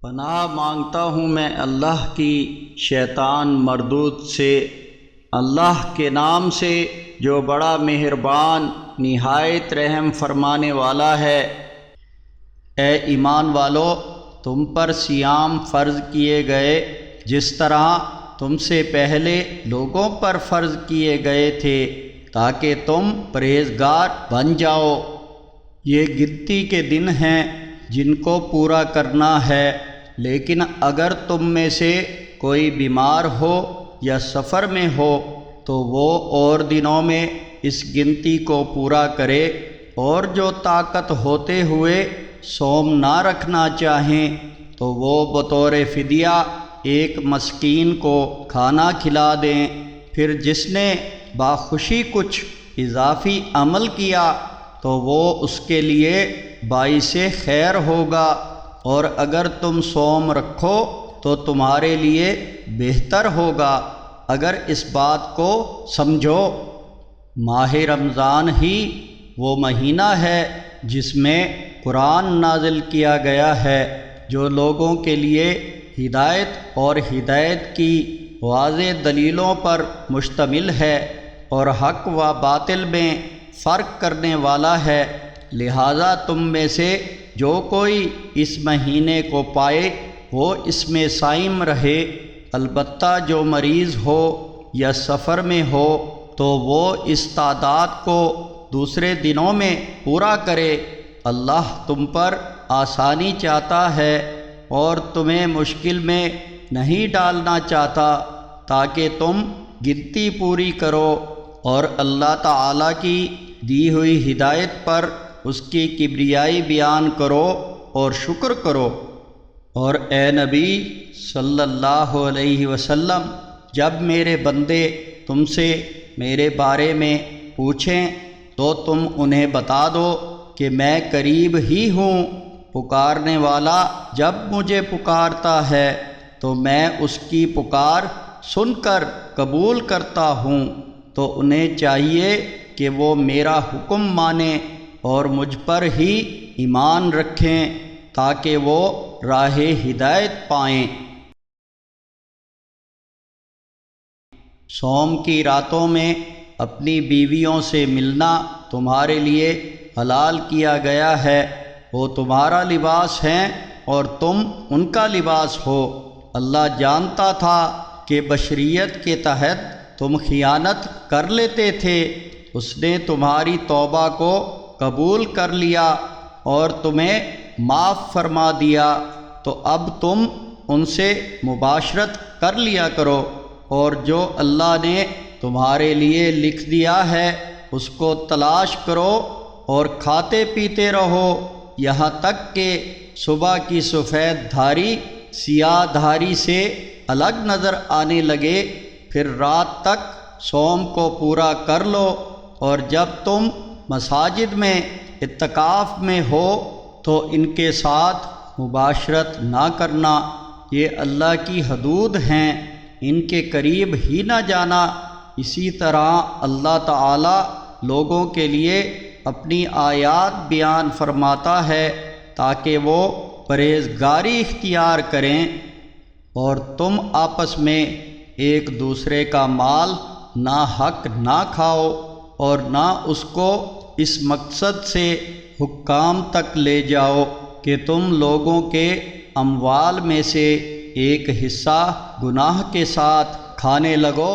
پناہ مانگتا ہوں میں اللہ کی شیطان مردود سے، اللہ کے نام سے جو بڑا مہربان نہایت رحم فرمانے والا ہے۔ اے ایمان والو، تم پر صیام فرض کیے گئے جس طرح تم سے پہلے لوگوں پر فرض کیے گئے تھے تاکہ تم پرہیزگار بن جاؤ۔ یہ گنتی کے دن ہیں جن کو پورا کرنا ہے، لیکن اگر تم میں سے کوئی بیمار ہو یا سفر میں ہو تو وہ اور دنوں میں اس گنتی کو پورا کرے، اور جو طاقت ہوتے ہوئے صوم نہ رکھنا چاہیں تو وہ بطور فدیہ ایک مسکین کو کھانا کھلا دیں۔ پھر جس نے باخوشی کچھ اضافی عمل کیا تو وہ اس کے لیے باعث خیر ہوگا، اور اگر تم صوم رکھو تو تمہارے لیے بہتر ہوگا اگر اس بات کو سمجھو۔ ماہ رمضان ہی وہ مہینہ ہے جس میں قرآن نازل کیا گیا ہے، جو لوگوں کے لیے ہدایت اور ہدایت کی واضح دلیلوں پر مشتمل ہے، اور حق و باطل میں فرق کرنے والا ہے۔ لہذا تم میں سے جو کوئی اس مہینے کو پائے وہ اس میں صائم رہے، البتہ جو مریض ہو یا سفر میں ہو تو وہ اس تعداد کو دوسرے دنوں میں پورا کرے۔ اللہ تم پر آسانی چاہتا ہے اور تمہیں مشکل میں نہیں ڈالنا چاہتا تاکہ تم گنتی پوری کرو، اور اللہ تعالیٰ کی دی ہوئی ہدایت پر اس کی کبریائی بیان کرو اور شکر کرو۔ اور اے نبی صلی اللہ علیہ وسلم، جب میرے بندے تم سے میرے بارے میں پوچھیں تو تم انہیں بتا دو کہ میں قریب ہی ہوں، پکارنے والا جب مجھے پکارتا ہے تو میں اس کی پکار سن کر قبول کرتا ہوں۔ تو انہیں چاہیے کہ وہ میرا حکم مانیں اور مجھ پر ہی ایمان رکھیں تاکہ وہ راہ ہدایت پائیں۔ صوم کی راتوں میں اپنی بیویوں سے ملنا تمہارے لیے حلال کیا گیا ہے، وہ تمہارا لباس ہیں اور تم ان کا لباس ہو۔ اللہ جانتا تھا کہ بشریت کے تحت تم خیانت کر لیتے تھے، اس نے تمہاری توبہ کو قبول کر لیا اور تمہیں معاف فرما دیا، تو اب تم ان سے مباشرت کر لیا کرو، اور جو اللہ نے تمہارے لیے لکھ دیا ہے اس کو تلاش کرو اور کھاتے پیتے رہو یہاں تک کہ صبح کی سفید دھاری سیاہ دھاری سے الگ نظر آنے لگے، پھر رات تک صوم کو پورا کر لو، اور جب تم مساجد میں اعتکاف میں ہو تو ان کے ساتھ مباشرت نہ کرنا، یہ اللہ کی حدود ہیں، ان کے قریب ہی نہ جانا۔ اسی طرح اللہ تعالی لوگوں کے لیے اپنی آیات بیان فرماتا ہے تاکہ وہ پرہیزگاری اختیار کریں، اور تم آپس میں ایک دوسرے کا مال ناحق نہ کھاؤ، اور نہ اس کو اس مقصد سے حکام تک لے جاؤ کہ تم لوگوں کے اموال میں سے ایک حصہ گناہ کے ساتھ کھانے لگو۔